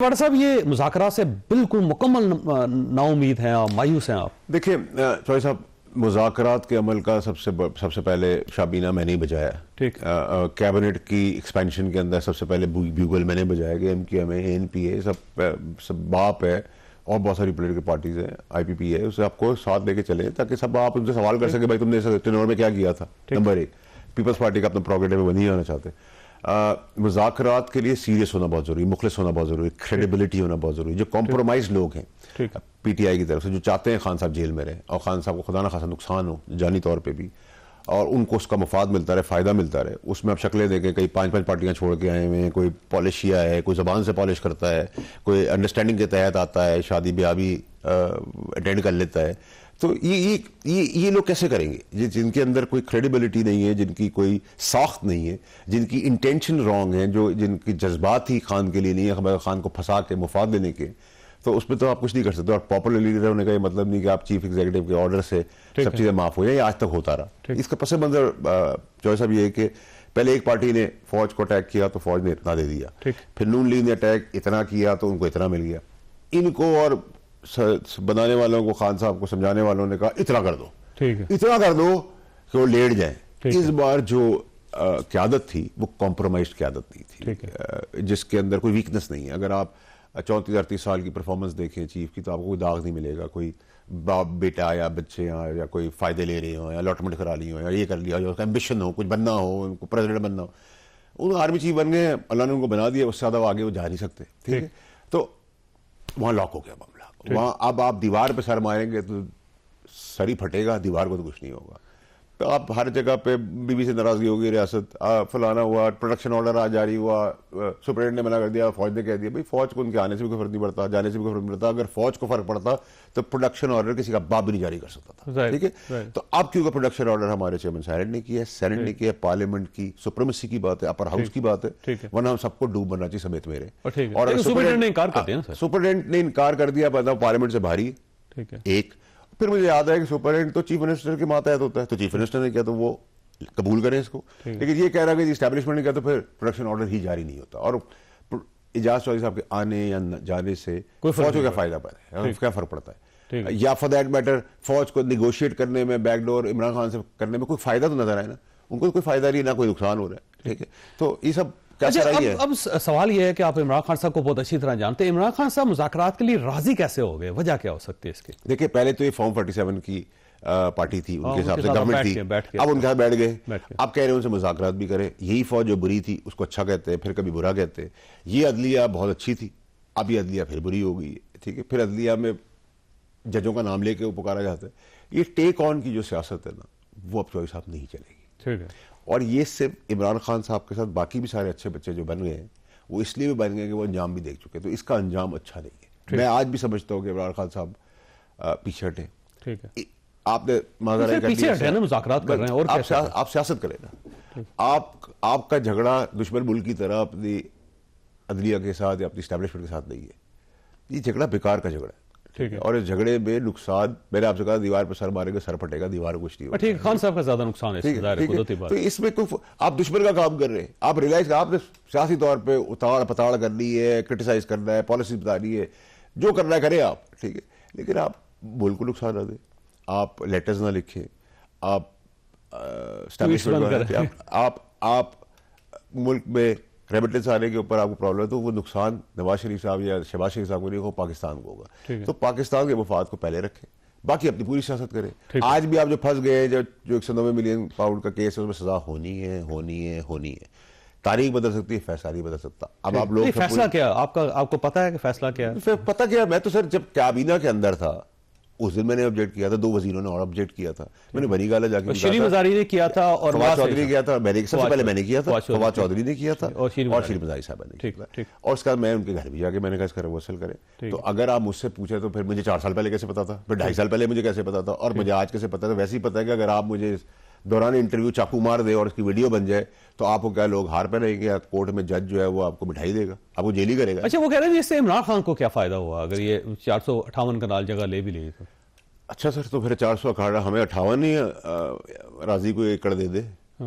بڑا صاحب یہ مذاکرات سے بالکل مکمل نا امید ہیں اور مایوس ہیں آپ؟ دیکھیں چوہے صاحب، مذاکرات کے عمل کا سب سے پہلے شابینہ میں نے بجایا. ٹھیک. کیبنٹ کی ایکسپینشن کے اندر سب سے پہلے بیوگل میں نے بجایا کہ ایم کیو ایم ہے، این پی اے سب باپ ہے اور بہت ساری پولیٹیکل پارٹیز ہیں، آئی پی پی ہے، اسے آپ کو ساتھ لے کے چلیں تاکہ سب آپ ان سے سوال کر سکیں بھائی تم نے ٹینور میں کیا کیا تھا. نمبر ایک، پیپلز پارٹی کا اپنا پروگریٹو وہ نہیں آنا چاہتے. مذاکرات کے لیے سیریس ہونا بہت ضروری، مخلص ہونا بہت ضروری، کریڈیبلٹی ہونا بہت ضروری. جو کمپرومائز لوگ ہیں پی ٹی آئی کی طرف سے، جو چاہتے ہیں خان صاحب جیل میں رہیں اور خان صاحب کو خدا نہ خاصا نقصان ہو جانی طور پہ بھی، اور ان کو اس کا مفاد ملتا رہے، فائدہ ملتا رہے، اس میں آپ شکلیں دیکھیں کئی 5 پارٹیاں چھوڑ کے آئے ہوئے ہیں. کوئی پالشیا ہے، کوئی زبان سے پالش کرتا ہے، کوئی انڈرسٹینڈنگ کے تحت آتا ہے، شادی بیاہ بھی اٹینڈ کر لیتا ہے. تو یہ لوگ کیسے کریں گے جن کے اندر کوئی کریڈیبلٹی نہیں ہے، جن کی کوئی ساخت نہیں ہے، جن کی انٹینشن رانگ ہے، جن کی جذبات ہی خان کے لیے نہیں ہے، خان کو پھنسا کے مفاد لینے کے. تو اس میں تو آپ کچھ نہیں کر سکتے. اور پاپولر لیڈر ہونے کا یہ مطلب نہیں کہ آپ چیف ایگزیکٹو کے آرڈر سے سب چیزیں معاف ہو جائیں. یہ آج تک ہوتا رہا. اس کا پس منظر چوہے صاحب یہ ہے کہ پہلے ایک پارٹی نے فوج کو اٹیک کیا تو فوج نے اتنا دے دیا، پھر نون لیگ نے اٹیک اتنا کیا تو ان کو اتنا مل گیا. ان کو اور بنانے والوں کو، خان صاحب کو سمجھانے والوں نے کہا اتنا کر دو، اتنا کر دو کہ وہ لیٹ جائیں. اس بار جو قیادت تھی وہ کمپرومائزڈ قیادت نہیں تھی، جس کے اندر کوئی ویکنس نہیں ہے. اگر آپ 34-38 سال کی پرفارمنس دیکھیں چیف کی تو آپ کو کوئی داغ نہیں ملے گا. کوئی باپ بیٹا یا بچے یا کوئی فائدے لے رہے ہوں یا الاٹمنٹ کرا لی ہوں یا یہ کر لیا، یا ایمبیشن ہو، کچھ بننا ہو، ان کو پریزیڈنٹ بننا ہو. ان آرمی چیف بن گئے، اللہ نے ان کو بنا دیا، اس سے زیادہ آگے وہ جا نہیں سکتے. ٹھیک ہے، تو وہاں لاک ہو گیا معاملہ. وہاں اب آپ دیوار پہ سر ماریں گے تو سر ہی پھٹے گا، دیوار کو تو کچھ نہیں ہوگا. تو آپ ہر جگہ پہ بی بی سے ناراضگی ہوگی، ریاست فلانا ہوا، پروڈکشن آرڈر آج جاری ہوا، سپرنٹینڈنٹ نے منع کر دیا، فوج نے کہہ دیا. بھائی فوج کو ان کے آنے سے بھی کوئی فرق نہیں پڑتا، جانے سے بھی کوئی فرق نہیں پڑتا. اگر فوج کو فرق پڑتا تو پروڈکشن آرڈر کسی کا باپ بھی نہیں جاری کر سکتا تھا. ٹھیک ہے، تو اب کیونکہ پروڈکشن آرڈر ہمارے چیئرمین سینٹ نے کیا ہے، سینٹ نے کیا ہے، پارلیمنٹ کی سپریمیسی کی بات ہے، اپر ہاؤس کی بات ہے، ورنہ ہم سب کو ڈوب بننا چاہیے سمیت میرے. اور سپرنٹینڈنٹ نے انکار کر دیا، پارلیمنٹ سے باہری ایک. پھر مجھے یاد ہے کہ سپرنٹینڈنٹ تو چیف منسٹر کے ماتحت ہوتا ہے، تو چیف منسٹر نے کیا تو وہ قبول کریں اس کو. لیکن یہ کہہ رہا کہ اسٹیبلشمنٹ نے کیا تو پھر پروڈکشن آرڈر ہی جاری نہیں ہوتا. اور اعجاز چودھری صاحب کے آنے یا جانے سے فوج کو کیا فائدہ پڑتا ہے، کیا فرق پڑتا ہے؟ یا فار دیٹ میٹر فوج کو نیگوشیٹ کرنے میں، بیک ڈور عمران خان سے کرنے میں کوئی فائدہ تو نظر آئے نا؟ ان کو کوئی فائدہ نہیں، نہ کوئی نقصان ہو رہا ہے. ٹھیک ہے، تو یہ سب اب سوال یہ ہے کہ آپ عمران خان صاحب کو بہت اچھی طرح جانتے ہیں. عمران خان صاحب مذاکرات کے لیے راضی کیسے ہو گئے؟ وجہ کیا ہو سکتی ہے اس کی؟ دیکھیں، پہلے تو یہ فارم 47 کی پارٹی تھی، ان کے حساب سے گورنمنٹ تھی، اب ان کے ساتھ بیٹھ گئے. اب کہہ رہے ہیں ان سے مذاکرات بھی کریں. یہی فوج جو بری تھی اس کو اچھا کہتے ہیں، پھر کبھی برا کہتے ہیں. یہ عدلیہ بہت اچھی تھی، اب یہ عدلیہ پھر بری ہو گئی ہے. ٹھیک ہے، پھر عدلیہ میں ججوں کا نام لے کے وہ پکارا جاتا ہے. یہ ٹیک آن کی جو سیاست ہے نا، وہ اب چوہدری صاحب نہیں چلے گی. ٹھیک ہے، اور یہ صرف عمران خان صاحب کے ساتھ باقی بھی سارے اچھے بچے جو بن گئے ہیں وہ اس لیے بھی بن گئے کہ وہ انجام بھی دیکھ چکے. تو اس کا انجام اچھا نہیں ہے. میں آج بھی سمجھتا ہوں کہ عمران خان صاحب پیچھے ہٹے. ٹھیک ہے، آپ نے مذاکرات کر رہے ہیں، اور آپ سیاست کریں نا. آپ کا جھگڑا دشمن ملک کی طرح اپنی عدلیہ کے ساتھ یا اپنی اسٹیبلشمنٹ کے ساتھ نہیں ہے. یہ جھگڑا بیکار کا جھگڑا ہے. اور اس جھگڑے میں نقصان، میں نے آپ سے کہا دیوار پہ سر مارے گا سر پھٹے گا، دیوار کو کچھ نہیں ہوگا. ٹھیک ہے، خان صاحب کا زیادہ نقصان ہے. تو اس میں آپ دشمن کا کام کر رہے ہیں. آپ ریلائز آپ نے سیاسی طور پہ اتاڑ پتاڑ کرنی ہے، کرٹیسائز کرنا ہے، پالیسی بتانی ہے، جو کرنا ہے کریں آپ. ٹھیک ہے، لیکن آپ ملک کو نقصان نہ دیں. آپ لیٹرز نہ لکھیں، آپ ملک میں ریمیٹنس آنے کے اوپر آپ کو پرابلم ہے تو وہ نقصان نواز شریف صاحب یا شہباز شریف صاحب کو نہیں ہو، پاکستان کو ہوگا. تو پاکستان کے مفاد کو پہلے رکھیں، باقی اپنی پوری سیاست کریں. آج بھی آپ جو پھنس گئے جو 190 ملین پاؤنڈ کا کیس ہے، اس میں سزا ہونی ہے. تاریخ بدل سکتی ہے، فیصلہ نہیں بدل سکتا. اب آپ لوگ فیصلہ کیا آپ کو پتا ہے کہ فیصلہ کیا ہے؟ پتا کیا، میں تو سر جب کابینہ کے اندر تھا اس دن میں نے آبجیکٹ کیا تھا، 2 وزیروں نے اور آبجیکٹ کیا تھا. میں نے بنی گالا جا کے شریف مزاری نے کیا تھا اور فواد چودھری کیا تھا. سب سے پہلے میں نے کیا تھا، فواد چودھری نے کیا تھا اور شریف مزاری صاحب نے کیا تھا. اور اس کا میں ان کے گھر بھی جا کے میں نے کہا اس کا ریورسل کریں. تو اگر آپ مجھ سے پوچھیں تو پھر مجھے 4 سال پہلے کیسے پتا تھا، پھر 2.5 سال پہلے مجھے کیسے پتا تھا، اور مجھے آج کیسے پتا تھا. ویسے ہی پتا ہے کہ اگر آپ مجھے دوران انٹرویو چاقو مار دے اور اس کی ویڈیو بن جائے تو آپ کو کیا لوگ ہار پہ رہیں گے، کورٹ میں جج جو ہے وہ آپ کو بٹھائی دے گا، آپ کو جیل ہی کرے گا. اچھا، وہ کہہ رہے ہیں اس سے عمران خان کو کیا فائدہ ہوا اگر یہ 458 کنال جگہ لے بھی لی تو؟ اچھا سر، تو پھر 458 ہمیں 58 ہی راضی کو ایکڑ دے دے،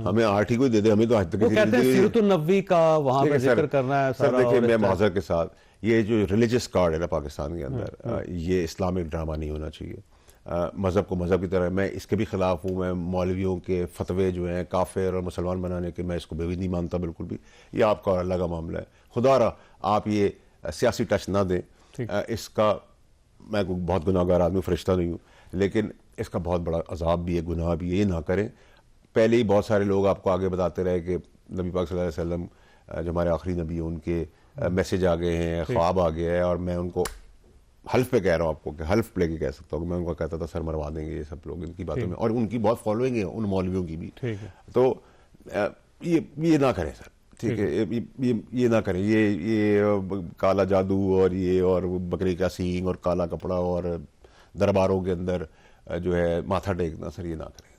ہمیں 8 ہی کوئی دے دے. ہمیں تو آج تک وہ کہتے ہیں سیرت النبوی کا وہاں پہ ذکر کرنا ہے. سر دیکھیں، میں معذرت کے ساتھ یہ جو ریلیجس کارڈ ہے نا پاکستان کے اندر، یہ اسلامک ڈرامہ نہیں ہونا چاہیے. مذہب کو مذہب کی طرح، میں اس کے بھی خلاف ہوں. میں مولویوں کے فتوے جو ہیں کافر اور مسلمان بنانے کے، میں اس کو بھی نہیں مانتا بالکل بھی. یہ آپ کا اور اللہ کا معاملہ ہے. خدا را آپ یہ سیاسی ٹچ نہ دیں. اس کا میں بہت گناہ گار آدمی، فرشتہ نہیں ہوں، لیکن اس کا بہت بڑا عذاب بھی ہے، گناہ بھی ہے. یہ نہ کریں. پہلے ہی بہت سارے لوگ آپ کو آگے بتاتے رہے کہ نبی پاک صلی اللہ علیہ وسلم جو ہمارے آخری نبی ہیں ان کے میسج آ گئے ہیں، خواب آ گیا ہے. اور میں ان کو حلف پہ کہہ رہا ہوں آپ کو، کہ حلف لے کے کہہ سکتا ہوں کہ میں ان کو کہتا تھا سر مروا دیں گے یہ سب لوگ ان کی باتوں میں. اور ان کی بہت فالوئنگ ہے ان مولویوں کی بھی. تو یہ نہ کریں سر، ٹھیک ہے. یہ نہ کریں. یہ کالا جادو اور یہ اور بکری کا سینگ اور کالا کپڑا اور درباروں کے اندر جو ہے ماتھا ٹیکنا، سر یہ نہ کریں.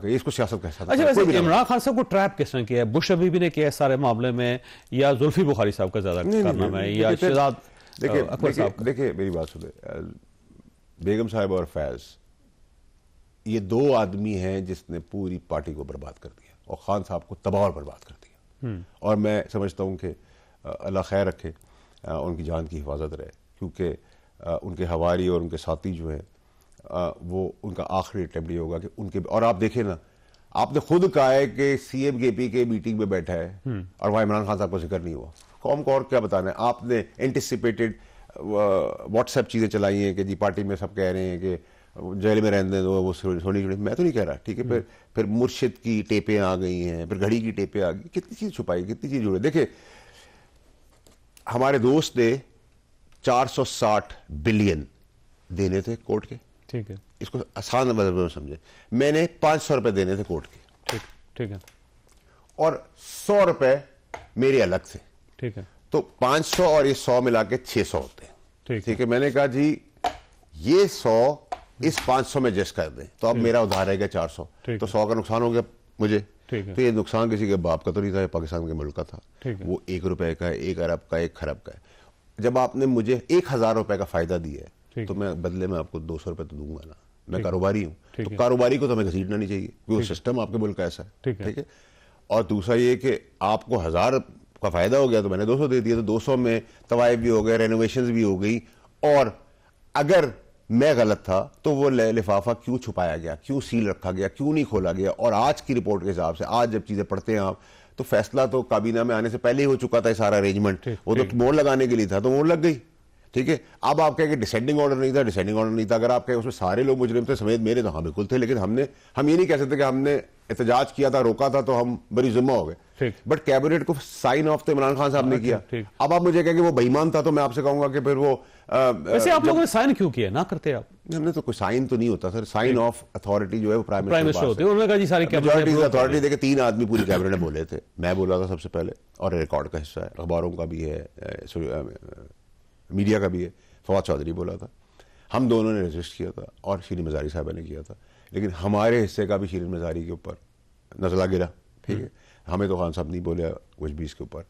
اس کو سیاست کا حصہ. اچھا ویسے عمران خان صاحب کو ٹریپ کس نے کیا ہے؟ بش ابھی بھی نے کیا ہے سارے معاملے میں، یا زلفی بخاری صاحب کا زیادہ کارنامہ ہے، یا شہزاد اکبر صاحب کا؟ دیکھیں میری بات سنیں، بیگم صاحب اور فیض یہ دو آدمی ہیں جس نے پوری پارٹی کو برباد کر دیا، اور خان صاحب کو تباہ اور برباد کر دیا. اور میں سمجھتا ہوں کہ اللہ خیر رکھے، ان کی جان کی حفاظت رہے، کیونکہ ان کے ہواری اور ان کے ساتھی جو ہیں وہ ان کا آخری اٹیمپٹ یہ ہوگا کہ ان کے. اور آپ دیکھیں نا، آپ نے خود کہا ہے کہ سی ایم کے پی کے میٹنگ میں بیٹھا ہے اور وہاں عمران خان صاحب کو ذکر نہیں ہوا. قوم کو اور کیا بتانا ہے؟ آپ نے اینٹیسپیٹڈ واٹس ایپ چیزیں چلائی ہیں کہ جی پارٹی میں سب کہہ رہے ہیں کہ جیل میں رہنے دو، وہ سونی. میں تو نہیں کہہ رہا، ٹھیک ہے. پھر مرشد کی ٹیپیں آ گئی ہیں، پھر گھڑی کی ٹیپیں آ گئی. کتنی چیز چھپائی، کتنی چیز جڑے. دیکھیں ہمارے دوست نے 460 بلین دینے تھے کورٹ کے، ٹھیک ہے. اس کو آسان مطلب میں سمجھے. میں نے 500 روپے دینے تھے کورٹ کے، ٹھیک ہے. اور 100 روپے میرے الگ تھے، ٹھیک ہے. تو 500 اور یہ 100 ملا کے 600 ہوتے ہیں. ٹھیک ہے. میں نے کہا جی یہ 100 اس 500 میں ایڈجسٹ کر دیں، تو اب میرا ادھار رہ گیا 400. تو 100 کا نقصان ہو گیا مجھے. تو یہ نقصان کسی کے باپ کا تو نہیں تھا، یہ پاکستان کے ملک کا تھا. وہ 1 روپے کا ہے، 1 ارب کا، 1 خرب کا ہے. جب آپ نے مجھے 1000 روپے کا فائدہ دیا ہے تو میں بدلے میں آپ کو 200 روپے تو دوں گا نا. میں کاروباری ہوں، تو کاروباری کو تو ہمیں گھسیٹنا نہیں چاہیے، کیونکہ سسٹم آپ کے ملک کا ایسا ہے. ٹھیک ہے. اور دوسرا یہ کہ آپ کو 1000 کا فائدہ ہو گیا تو میں نے 200 دے دیا. تو 200 میں طوائف بھی ہو گئے، رینوویشنز بھی ہو گئی. اور اگر میں غلط تھا تو وہ لفافہ کیوں چھپایا گیا، کیوں سیل رکھا گیا، کیوں نہیں کھولا گیا؟ اور آج کی رپورٹ کے حساب سے آج جب چیزیں پڑھتے ہیں آپ، تو فیصلہ تو کابینہ میں آنے سے پہلے ہی ہو چکا تھا. سارا ارینجمنٹ وہ تو موڑ لگانے کے لیے تھا، تو موڑ لگ گئی. ٹھیک ہے. اب آپ کہیں کہ ڈیسینڈنگ آرڈر نہیں تھا، ڈیسینڈنگ آرڈر نہیں تھا. اگر آپ کہیں اس میں سارے لوگ مجرم تھے سمیت میرے، تو ہاں بالکل تھے. لیکن ہم یہ نہیں کہہ سکتے کہ ہم نے احتجاج کیا تھا، روکا تھا تو ہم بری ذمہ ہو گئے. بٹ کیبنٹ کو سائن آف تو عمران خان صاحب نے کیا. اب آپ مجھے کہیں کہ وہ بے ایمان تھا، تو میں آپ سے کہوں گا کہ پھر وہ ویسے آپ لوگوں نے سائن کیوں کیا؟ نہ کرتے آپ. ہم نے تو کوئی سائن تو نہیں ہوتا سر. سائن آف اتھارٹی جو ہے وہ پرائم منسٹر ہوتے ہیں. انہوں نے کہا جی ساری میجورٹی اتھارٹی دے کے 3 آدمی پوری کیبنٹ میں بولے تھے. میں بولا تھا سب سے پہلے، اور ریکارڈ کا حصہ ہے، اخباروں کا بھی ہے، میڈیا کا بھی ہے. فواد چودھری بولا تھا. ہم دونوں نے رجسٹ کیا تھا اور شیرین مزاری صاحبہ نے کیا تھا. لیکن ہمارے حصے کا بھی شیرین مزاری کے اوپر نزلہ گرا. ٹھیک ہے. ہمیں تو خان صاحب نہیں بولے کچھ بھی اس کے اوپر،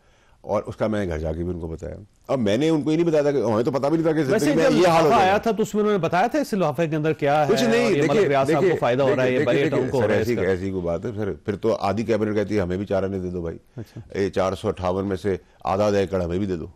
اور اس کا میں نے گھر جا کے بھی ان کو بتایا. اب میں نے ان کو یہ نہیں بتایا تھا کہ ہمیں تو پتہ بھی نہیں تھا کہ ویسے جب یہ حال آیا تھا تو اس میں انہوں نے بتایا تھا اس لفافے کے اندر کیا ہے؟ کچھ نہیں. دیکھیں فائدہ ہو رہا ہے، ایسی کوئی بات ہے. پھر تو آدھی کیبنٹ کہتی ہے ہمیں بھی 4 آنے دے دو بھائی، 458 میں سے آدھا ایکڑ ہمیں بھی دے دو.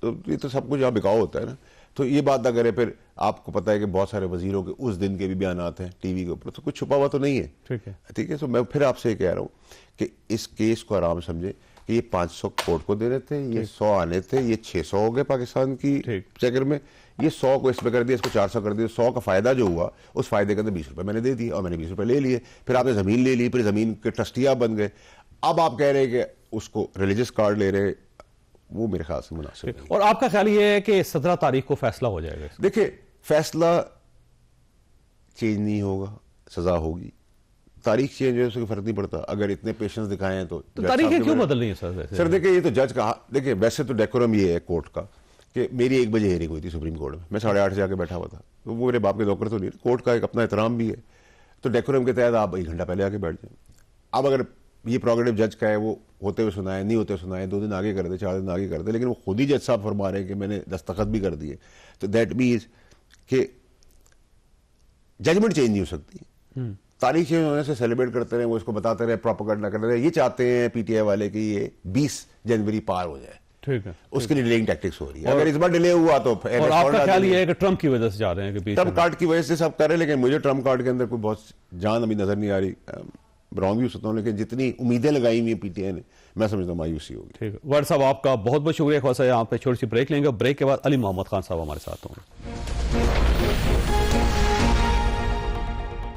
تو یہ تو سب کچھ یہاں بکاؤ ہوتا ہے نا. تو یہ بات نہ کرے. پھر آپ کو پتا ہے کہ بہت سارے وزیروں کے اس دن کے بھی بیانات ہیں ٹی وی کے اوپر، تو کچھ چھپا ہوا تو نہیں ہے. ٹھیک ہے. تو میں پھر آپ سے یہ کہہ رہا ہوں کہ اس کیس کو آرام سمجھے کہ یہ 500 کورٹ کو دینے تھے، یہ 100 آنے تھے، یہ 600 ہو گئے پاکستان کی چکر میں. یہ 100 کو اس پہ کر دیا، اس کو 400 کر دیا. 100 کا فائدہ جو ہوا اس فائدے کے اندر 20 روپے میں نے دے دیے، اور میں نے 20 روپے لے لیے. پھر آپ نے زمین لے لی، پھر زمین کے ٹرسٹی آپ بن گئے. اب آپ کہہ رہے ہیں کہ اس کو ریلیجس کارڈ لے رہے، وہ میرے خیال سے مناسب نہیں. اور آپ کا خیال یہ ہے کہ 17 تاریخ کو فیصلہ ہو جائے گا؟ دیکھیں فیصلہ چینج نہیں ہوگا، سزا ہوگی. تاریخ چینج ہے اس سے فرق نہیں پڑتا. اگر اتنے پیشنس دکھائے ہیں تو تاریخیں کیوں بدل رہی ہیں سر؟ دیکھیں یہ تو جج کا، دیکھیں ویسے تو ڈیکورم یہ ہے کورٹ کا کہ میری 1 بجے ہیئرنگ ہوئی تھی سپریم کورٹ میں، میں 8:30 سے آ کے بیٹھا ہوا تھا. وہ میرے باپ کے نوکر تو نہیں. کورٹ کا ایک اپنا احترام بھی ہے، تو ڈیکورم کے تحت آپ 1 گھنٹہ پہلے آ کے بیٹھ جائیں. اب اگر یہ پروگریٹو جج کا ہے، وہ ہوتے ہوئے سنائے، نہیں ہوتے ہوئے سنائے، 2 دن آگے کر دے، 4 دن آگے کر دے، لیکن وہ خود ہی جج صاحب فرما رہے ہیں کہ میں نے دستخط بھی کر دیے. تو دیٹ مینز کہ ججمنٹ چینج نہیں ہو سکتی. تاریخ چینج ہونے سے سیلیبریٹ کرتے رہے، وہ اس کو بتاتے رہے، پروپیگنڈا کرتے رہے. یہ چاہتے ہیں پی ٹی آئی والے کہ یہ 20 جنوری پار ہو جائے. ٹھیک ہے, اس کے لیے ڈیلینگ ٹیکٹکس ہو رہی ہے. اگر اس بار ڈیلے ہوا تو اور آپ کا خیال یہ ہے کہ ٹرمپ کی وجہ سے جا رہے ہیں کہ ٹرمپ کارڈ کی وجہ سے سب کر رہے ہیں, لیکن مجھے ٹرمپ کارڈ کے اندر کوئی بہت جان ابھی نظر نہیں آ رہی. رانگ بھی ہو سکتا ہوں, لیکن جتنی امیدیں لگائی ہوئی ہیں پی ٹی آئی نے, میں سمجھتا ہوں مایوسی ہوگی. ٹھیک ہے وائٹ صاحب, آپ کا بہت بہت شکریہ. خواصہ یہاں پہ چھوٹی سی بریک لیں گے, بریک کے بعد علی محمد خان صاحب ہمارے ساتھ ہوں گے.